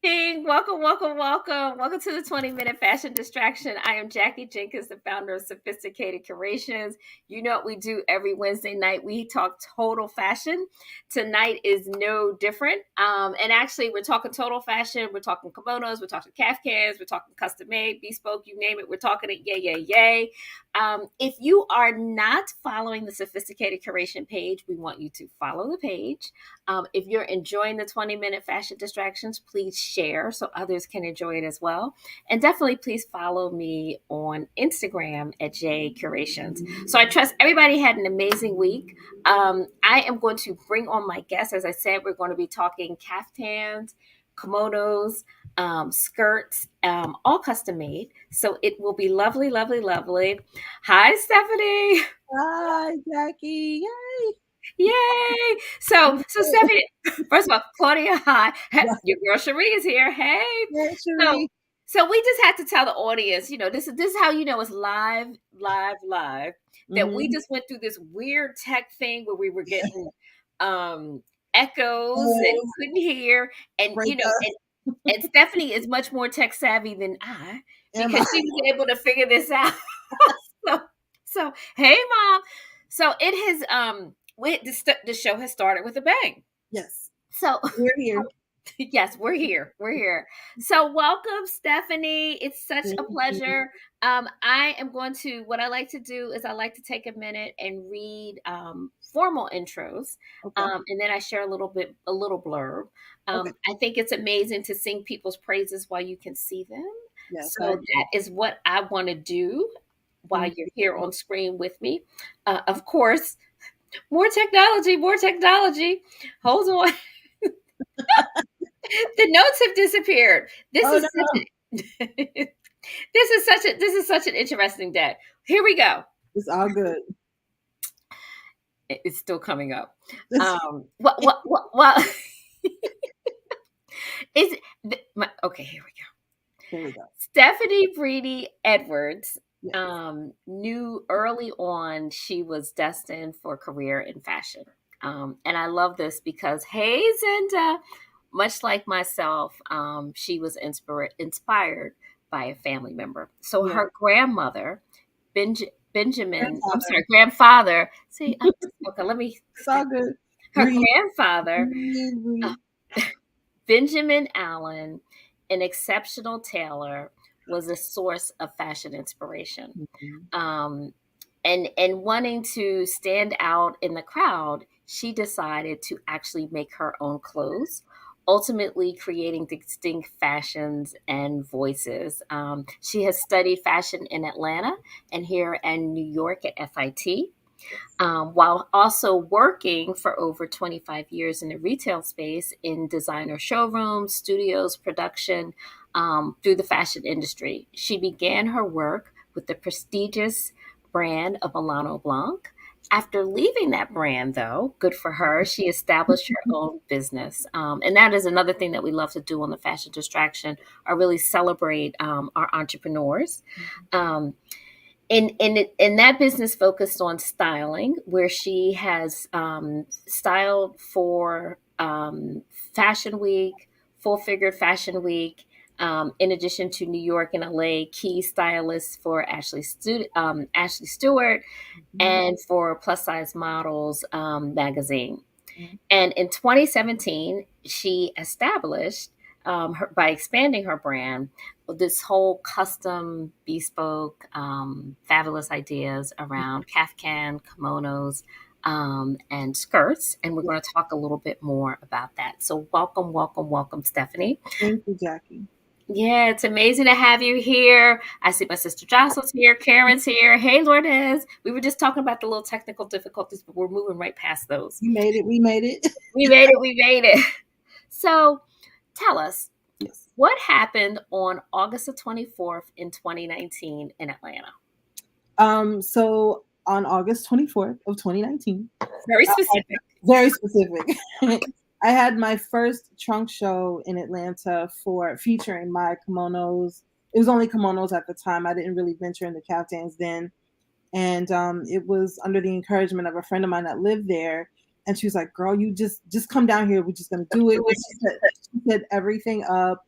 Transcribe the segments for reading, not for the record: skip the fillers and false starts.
Welcome, welcome, welcome. Welcome to the 20-minute fashion distraction. I am Jackie Jenkins, the founder of Sophisticated Curations. You know what we do every Wednesday night. We talk total fashion. Tonight is no different. And actually, we're talking total fashion. We're talking kimonos. We're talking kaftans. We're talking custom made, bespoke, you name it. We're talking it. Yay, yay, yay. If you are not following the Sophisticated Curation page, we want you to follow the page. If you're enjoying the 20-minute fashion distractions, please share so others can enjoy it as well. And definitely please follow me on Instagram at J Curations. So I trust everybody had an amazing week. I am going to bring on my guests. As I said, we're going to be talking kaftans, kimonos, skirts, all custom made. So it will be lovely, lovely, lovely. Hi, Stephanie. Hi, Jackie. Yay. Yay! So Stephanie, first of all, Claudia, hi. Your girl Cherie is here. Hey. Yeah, So Cherie. so we just had to tell the audience, this is how you know it's live, live, live. That we Mm-hmm. just went through this weird tech thing where we were getting echoes and Oh, couldn't hear. And break up. and Stephanie is much more tech savvy than I Am because I? she was able to figure this out. so so hey mom. So it has the show has started with a bang. Yes, So we're here. yes, we're here. We're here. So welcome, Stephanie. It's such a Thank you. pleasure. I am going to what I like to do is I like to take a minute and read formal intros. Okay. And then I share a little blurb. Okay. I think it's amazing to sing people's praises while you can see them. Yes, So I that is what I want to do while thank you're you. here on screen with me. Of course, more technology, more technology. Hold on. The notes have disappeared. This Oh is no, such a this is such an interesting day. Here we go. it's all good. It's still coming up. It's, What is okay, here we go. here we go. Stephanie Breedy Edwards Yes. knew early on she was destined for a career in fashion. And I love this because Hayes and much like myself, she was inspired by a family member. So Yeah. her grandmother, Benjamin, I'm Grandfather. sorry, grandfather. See, okay, let me. It's all good. Her Breathe. grandfather, Breathe. uh, Breathe. Benjamin Allen, an exceptional tailor, was a source of fashion inspiration. Mhm. Um, and wanting to stand out in the crowd, she decided to actually make her own clothes, ultimately creating distinct fashions and voices. She has studied fashion in Atlanta and here in New York at FIT. Yes. While also working for over 25 years in the retail space in designer showrooms, studios, production, through the fashion industry. She began her work with the prestigious brand of Milano Blanc. After leaving that brand, though, good for her, she established her own business. And that is another thing that we love to do on the Fashion Distraction, or really celebrate our entrepreneurs. Um, and that business focused on styling, where she has styled for Fashion Week, Full Figured Fashion Week. In addition to New York and LA, key stylists for Ashley Stewart Mhm. and for Plus Size Models magazine. Mhm. And in 2017, she established, by expanding her brand, this whole custom, bespoke, fabulous ideas around kaftan, kimonos, and skirts. And we're going to talk a little bit more about that. So, welcome, welcome, welcome, Stephanie. Thank you, Jackie. Yeah, it's amazing to have you here. I see my sister Jocelyn's here, Karen's here. Hey, Lourdes. We were just talking about the little technical difficulties, but we're moving right past those. We made it. We made it. We made it. We made it. So, tell us, Yes. what happened on August the 24th in 2019 in Atlanta? So on August 24th of 2019, Very I had specific. very specific. I had my first trunk show in Atlanta for featuring my kimonos. It was only kimonos at the time. I didn't really venture into kaftans then. And it was under the encouragement of a friend of mine that lived there. And she was like, "Girl, you just come down here. We're just gonna do it." And she set everything up.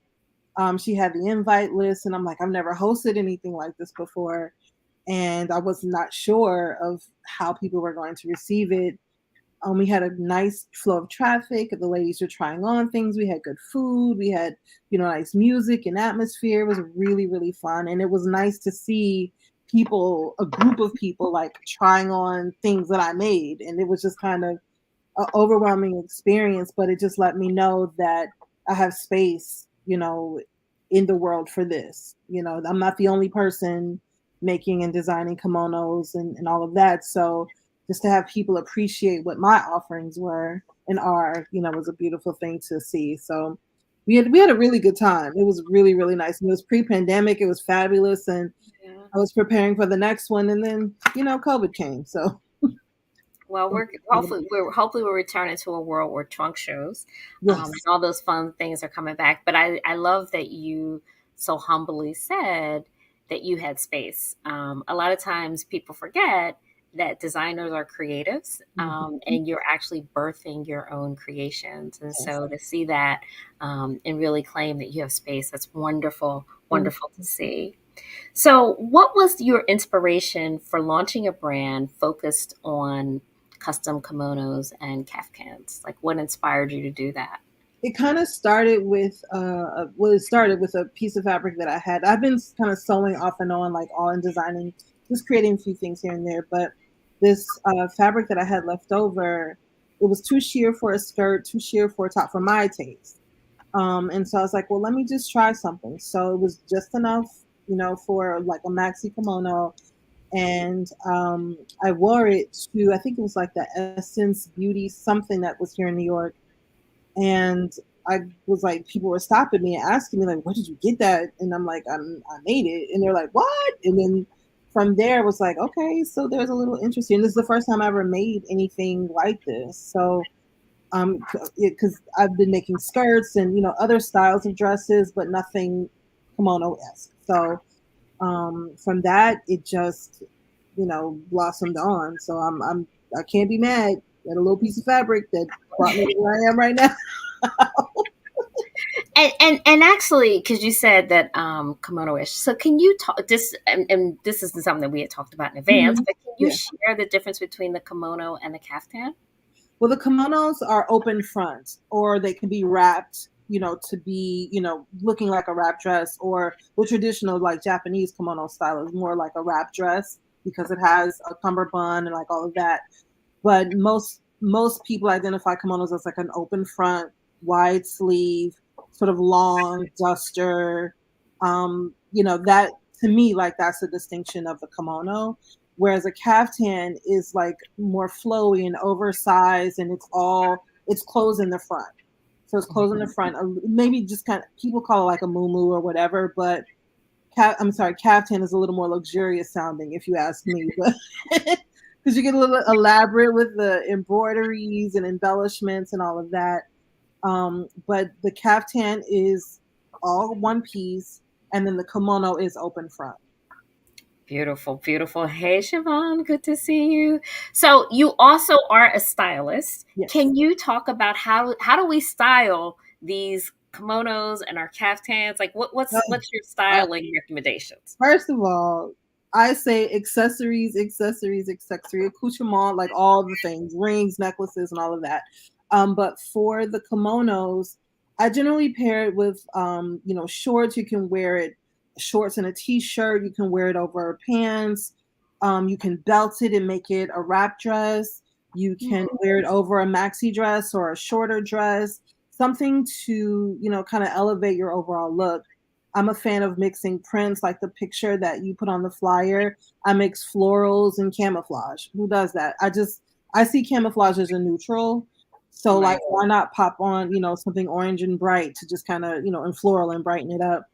She had the invite list, and I'm like, I've never hosted anything like this before, and I was not sure of how people were going to receive it. We had a nice flow of traffic. The ladies were trying on things. We had good food. We had, nice music and atmosphere. It was really, really fun. And it was nice to see people, a group of people, like trying on things that I made. And it was just kind of an overwhelming experience, but it just let me know that I have space, in the world for this. I'm not the only person making and designing kimonos and all of that. So just to have people appreciate what my offerings were and are, was a beautiful thing to see. So we had a really good time. It was really, really nice. And it was pre-pandemic. It was fabulous. And Yeah. I was preparing for the next one, and then, COVID came. So Well, we're returning to a world where trunk shows, and yes. all those fun things are coming back. But I love that you so humbly said that you had space. A lot of times people forget that designers are creatives, Mhm. and you're actually birthing your own creations. And Yes. so to see that, and really claim that you have space, that's wonderful, Thank wonderful to see. So, what was your inspiration for launching a brand focused on custom kimonos and kaftans? Like, what inspired you to do that? It kind of started with well, it started with a piece of fabric that I had. I've been kind of sewing off and on, like all in designing, just creating a few things here and there. But this fabric that I had left over, it was too sheer for a skirt, too sheer for a top for my taste. And so I was like, well, let me just try something. So it was just enough, for like a maxi kimono. And I wore it to, I think it was like the Essence Beauty something that was here in New York. And I was like, people were stopping me and asking me, like, where did you get that? And I'm like, I made it. And they're like, what? And then from there, it was like, okay, so there's a little interest here. And this is the first time I ever made anything like this. So, because I've been making skirts and, other styles of dresses, but nothing kimono esque. So, from that, it just, blossomed on. So I can't be mad at a little piece of fabric that brought me to where I am right now. And actually, because you said that kimono-ish, so can you talk this? And this isn't something that we had talked about in advance, Mhm. but can you Yeah. share the difference between the kimono and the kaftan? Well, the kimonos are open front, or they can be wrapped, to be, looking like a wrap dress, or the traditional like Japanese kimono style is more like a wrap dress because it has a cummerbund and like all of that. But most people identify kimonos as like an open front, wide sleeve, sort of long duster. That to me, like that's the distinction of the kimono. Whereas a caftan is like more flowy and oversized, and it's closed in the front. So it's closed in the front. Maybe just kind of people call it like a muumuu or whatever, but I'm sorry, caftan is a little more luxurious sounding, if you ask me, but because you get a little elaborate with the embroideries and embellishments and all of that. But the caftan is all one piece, and then the kimono is open front. Beautiful, beautiful. Hey, Siobhan, good to see you. So you also are a stylist. Yes. Can you talk about how do we style these kimonos and our kaftans? Like, what's your Uh, styling recommendations? First of all, I say accessories, accessories, accessory, accoutrement, like all the things, rings, necklaces, and all of that. But for the kimonos, I generally pair it with, shorts. You can wear it shorts and a t-shirt. You can wear it over pants. You can belt it and make it a wrap dress. You can Hmm. wear it over a maxi dress or a shorter dress. Something to, kind of elevate your overall look. I'm a fan of mixing prints, like the picture that you put on the flyer. I mix florals and camouflage. Who does that? I see camouflage as a neutral. So like Right. why not pop on, something orange and bright to just kind of, and floral and brighten it up.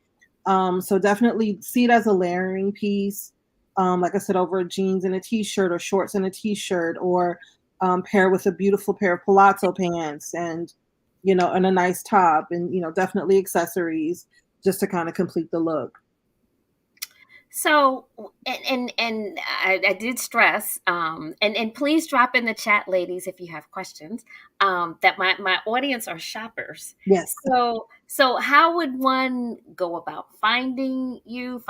So definitely see it as a layering piece. Like I said, over jeans and a t-shirt or shorts and a t-shirt, or pair with a beautiful pair of palazzo pants and, and a nice top and, definitely accessories just to kind of complete the look. So, and I did stress, and please drop in the chat, ladies, if you have questions. That my audience are shoppers. Yes. So how would one go about finding your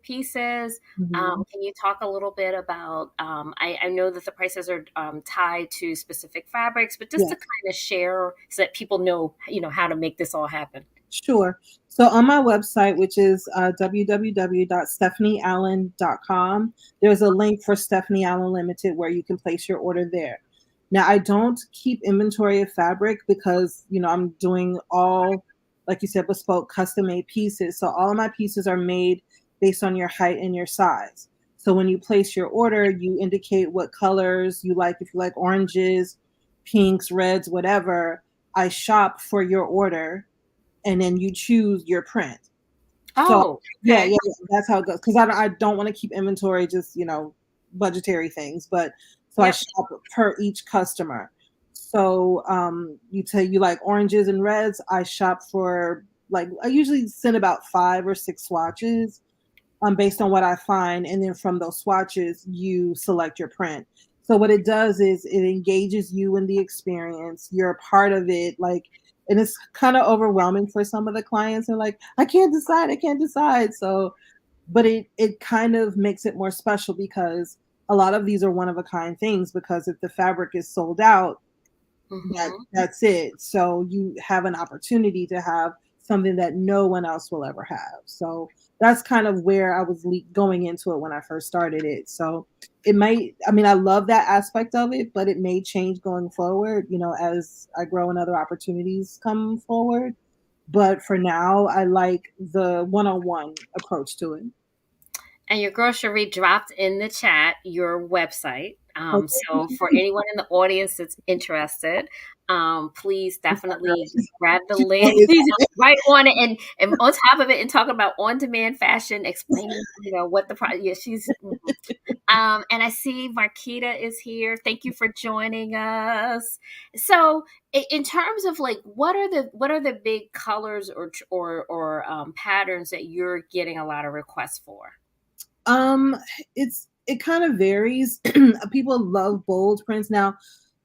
pieces? Mhm. Can you talk a little bit about? I know that the prices are tied to specific fabrics, but just to Yes. kind of share so that people know, how to make this all happen. Sure. So on my website, which is www.stephanieallen.com, there's a link for Stephanie Allen Limited where you can place your order there. Now, I don't keep inventory of fabric because, I'm doing all, like you said, bespoke custom made pieces. So all of my pieces are made based on your height and your size. So when you place your order, you indicate what colors you like. If you like oranges, pinks, reds, whatever, I shop for your order and then you choose your print. So Oh, yeah, okay. yeah, yeah, that's how it goes. Because I don't want to keep inventory, just budgetary things. But so I Yep. shop per each customer. So you say you like oranges and reds. I shop for like I usually send about 5 or 6 swatches based on what I find. And then from those swatches, you select your print. So what it does is it engages you in the experience. You're a part of it. And it's kind of overwhelming for some of the clients. They're like, I can't decide. I can't decide. So, but it kind of makes it more special because a lot of these are one of a kind things because if the fabric is sold out, Hmm. that's it. So you have an opportunity to have something that no one else will ever have. So that's kind of where I was going into it when I first started it. So it might, I mean, I love that aspect of it, but it may change going forward, as I grow and other opportunities come forward. But for now, I like the one-on-one approach to it. And your girl Cherie dropped in the chat your website. So for Okay. anyone in the audience that's interested, please My girl, definitely grab the she's link, always please on it. right on it, and on top of it, and talking about on-demand fashion, explaining what the product. Yeah, she's. Mhm. And I see Marquita is here. Thank you for joining us. So, in terms of like, what are the big colors or patterns that you're getting a lot of requests for? Um, it kind of varies. People love bold prints. Now,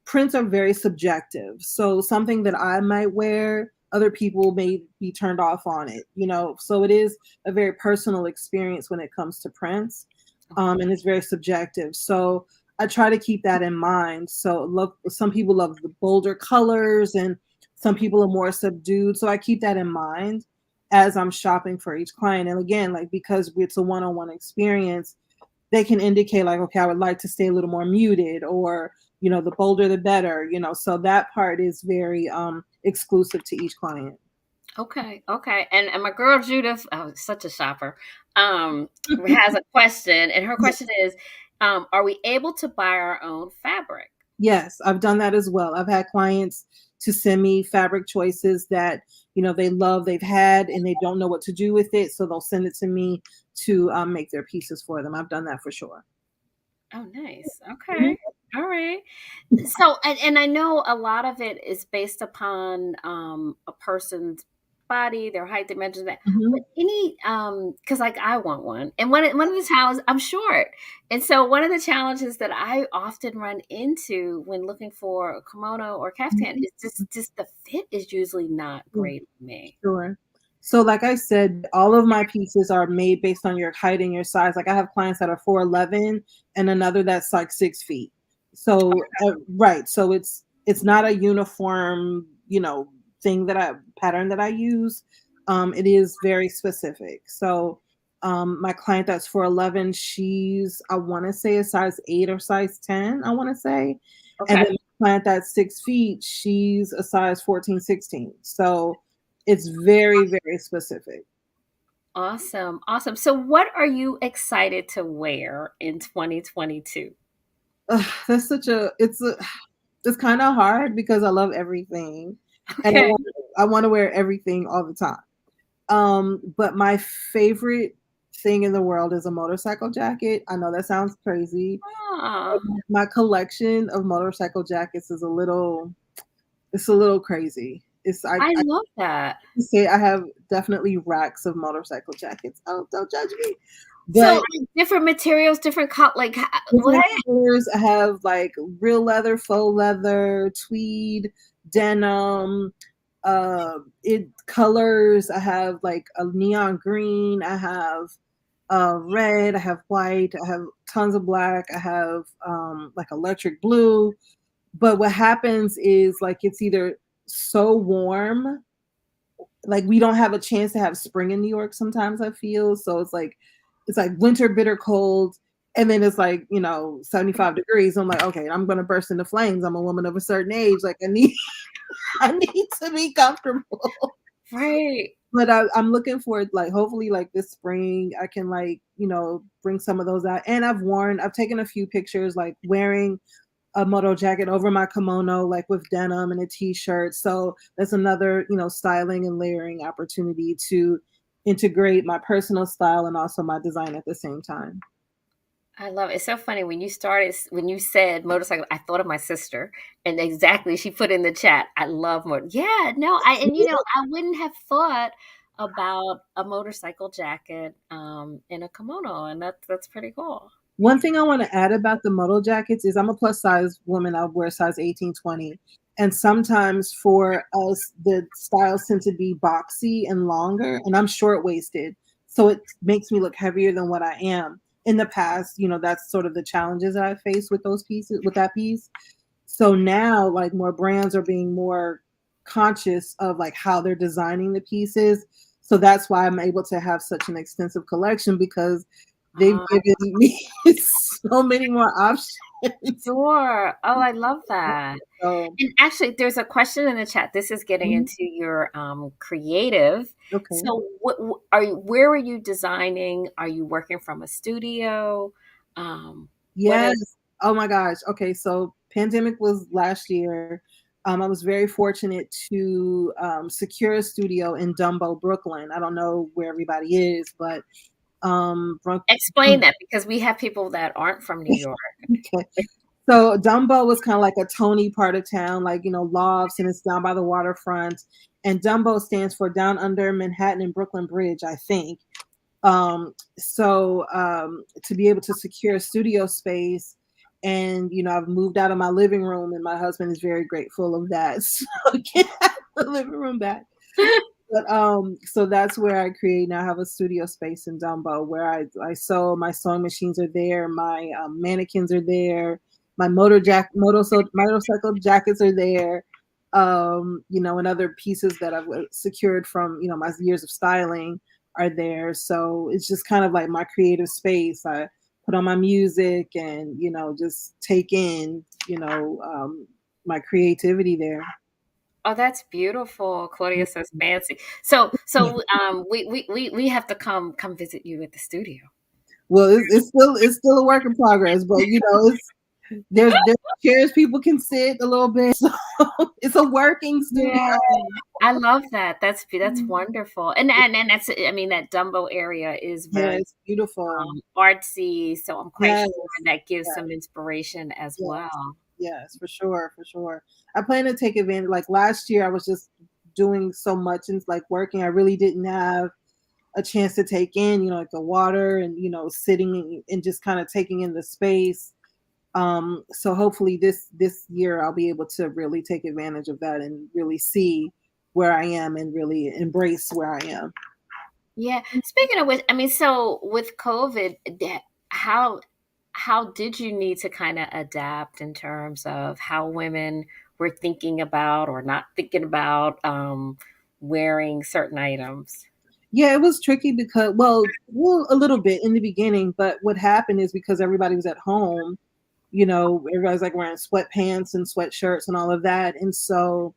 prints are very subjective. So something that I might wear, other people may be turned off on it. So it is a very personal experience when it comes to prints. And it's very subjective. So I try to keep that in mind. So look, some people love the bolder colors and some people are more subdued. So I keep that in mind as I'm shopping for each client. And again, like because it's a one-on-one experience, they can indicate like, okay, I would like to stay a little more muted or, the bolder the better. So that part is very exclusive to each client. Okay, okay. And my girl Judith, oh, such a shopper, has a question, and her question is, are we able to buy our own fabric? Yes, I've done that as well. I've had clients to send me fabric choices that, they love, they've had, and they don't know what to do with it. So they'll send it to me to make their pieces for them. I've done that for sure. Oh, nice. Mhm. Okay. All right. So, and I know a lot of it is based upon a person's body, their height, dimensions. That, but Mhm. any because like I want one, and one of the challenges I'm short, and so one of the challenges that I often run into when looking for a kimono or kaftan Mhm. is just the fit is usually not Yeah. great for me. Sure. So, like I said, all of my pieces are made based on your height and your size. Like I have clients that are 4'11" and another that's like 6 feet. So, right. So it's not a uniform, thing pattern that I use. It is very specific. So, my client that's 4'11", she's I want to say a size 8 or size 10. I want to say, and Okay. then my client that's 6 feet, she's a size 14, 16. So it's very, very specific. Awesome. Awesome. So, what are you excited to wear in 2022? Ugh, that's such a it's kind of hard because I love everything and Okay. I want to wear everything all the time. But my favorite thing in the world is a motorcycle jacket. I know that sounds crazy. Ah, My collection of motorcycle jackets is it's a little crazy. I love that. Say I have definitely racks of motorcycle jackets. Oh, don't judge me. So, But like, different materials, different like, what? different colors. I have like real leather, faux leather, tweed, denim, it colors. I have like a neon green, I have red, I have white, I have tons of black, I have like electric blue. But what happens is like it's either so warm, like we don't have a chance to have spring in New York sometimes, I feel. So it's like winter bitter cold, and then it's like, 75 degrees. I'm like, okay, I'm gonna burst into flames. I'm a woman of a certain age. Like I need I need to be comfortable. Right. But I'm looking for like hopefully like this spring I can like, bring some of those out. And I've taken a few pictures like wearing a moto jacket over my kimono, like with denim and a t-shirt. So that's another, styling and layering opportunity to integrate my personal style and also my design at the same time. I love it. It's so funny when you said motorcycle, I thought of my sister, and exactly she put in the chat, I love motor. Yeah, no, I wouldn't have thought about a motorcycle jacket in a kimono, and that's pretty cool. One thing I want to add about the moto jackets is I'm a plus size woman. I wear size 18, 20. And sometimes for us, the styles tend to be boxy and longer, and I'm short waisted. So it makes me look heavier than what I am. In the past, that's sort of the challenges that I faced with those pieces, with that piece. So now, like more brands are being more conscious of like how they're designing the pieces. So that's why I'm able to have such an extensive collection because they've Uh, given me so many more options. sure. Oh, I love that. So, And actually, there's a question in the chat. This is getting mhm, into your creative. okay. So, where are you designing? Are you working from a studio? What Yes. is Oh my gosh. Okay. So pandemic was last year. I was very fortunate to secure a studio in Dumbo, Brooklyn. I don't know where everybody is, but Brook- explain that because we have people that aren't from New York. okay. So Dumbo was kind of like a Tony part of town, like lofts, and it's down by the waterfront. And Dumbo stands for Down Under Manhattan and Brooklyn Bridge, I think. So to be able to secure a studio space, and I've moved out of my living room, and my husband is very grateful of that. So I can have the living room back. But so that's where I create now. I have a studio space in Dumbo where I sew. My sewing machines are there. My mannequins are there. My motorcycle jackets are there. And other pieces that I've secured from my years of styling are there. So it's just kind of like my creative space. I put on my music and just take in my creativity there. Oh, that's beautiful. Claudia says Mhm. fancy. We have to come visit you at the studio. Well, it's still a work in progress, but there's chairs people can sit a little bit. So it's a working studio. Yeah, I love that. That's Mhm. wonderful. And that's I mean that Dumbo area is Yeah, very it's beautiful. artsy, so I'm quite Yes, sure that gives yes, some inspiration as yes, well. yes, for sure, for sure. I plan to take advantage. Like last year, I was just doing so much and like working. I really didn't have a chance to take in, like the water and sitting and just kind of taking in the space. So hopefully this year I'll be able to really take advantage of that and really see where I am and really embrace where I am. Yeah. Speaking of which, I mean, so with COVID, how how did you need to kind of adapt in terms of how women were thinking about or not thinking about wearing certain items? Yeah, it was tricky because well, a little bit in the beginning, but what happened is because everybody was at home, everybody's like wearing sweatpants and sweatshirts and all of that. And so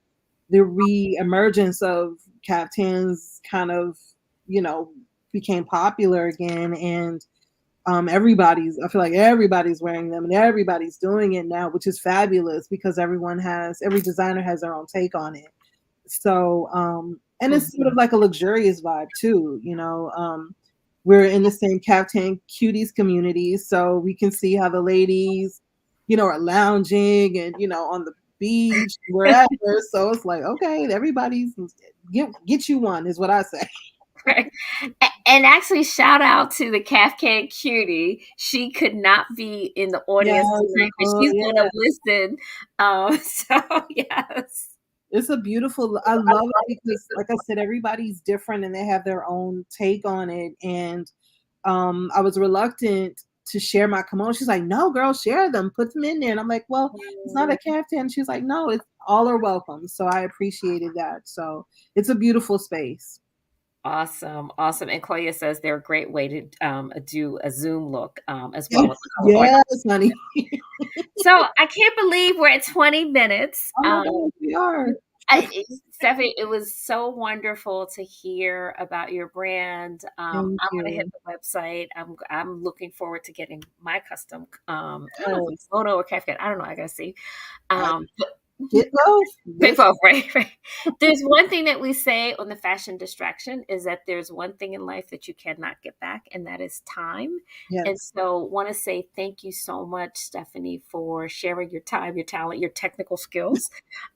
the re-emergence of caftans kind of, you know, became popular again. And I feel like everybody's wearing them and everybody's doing it now, which is fabulous because every designer has their own take on it. So, and it's sort of Mhm. like a luxurious vibe too, we're in the same Caftan Cuties community, so we can see how the ladies, are lounging and, on the beach, wherever. So it's like, okay, everybody's get you one is what I say. Right. And actually, shout out to the Kafka Cutie. She could not be in the audience Yes, tonight, but oh she's going yeah. to listen. So, yes. It's a beautiful I love it because, like I said, everybody's different and they have their own take on it, and, I was reluctant to share my kimono. She's like, "No, girl, share them, put them in there," and I'm like, "Well, it's not a caftan." She's like, "No, it's all are welcome," so I appreciated that, so it's a beautiful space. Awesome, awesome. And Claudia says they're a great way to do a Zoom look as well with Yes, the color yes, coordinates. honey. So I can't believe we're at 20 minutes. Oh my gosh, we are. Stephanie, it was so wonderful to hear about your brand. Thank I'm gonna hit you. the website. I'm looking forward to getting my custom. I don't know if it's Yes. photo or Kafka. I don't know. I gotta see. I But get both. Big This both, right, right. There's one thing that we say on the fashion distraction is that there's one thing in life that you cannot get back, and that is time. And yes. so, want to say thank you so much, Stephanie, for sharing your time, your talent, your technical skills,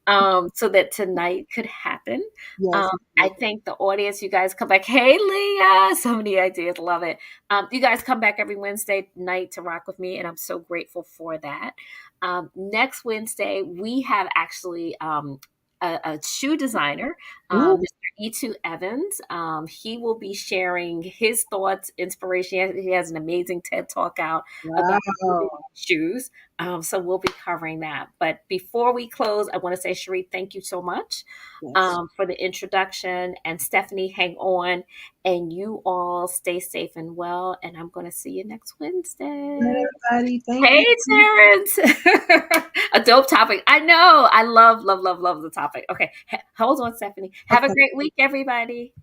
so that tonight could happen. Yes, I absolutely. thank the audience. You guys come back. Hey, Leah, so many ideas, love it. You guys come back every Wednesday night to rock with me, and I'm so grateful for that. Next Wednesday, we have actually a shoe designer, Ooh, Mr. E2 Evans. He will be sharing his thoughts, inspiration. He has an amazing TED talk out about wow. shoes. So we'll be covering that. But before we close, I want to say, Cherie, thank you so much Yes. for the introduction. And Stephanie, hang on. And you all stay safe and well. And I'm going to see you next Good night, Wednesday. everybody. Thank Hey, you. Terrence. A dope topic. I know. I love, love, love, love the topic. Okay. Hold on, Stephanie. Have a Okay. great week, everybody.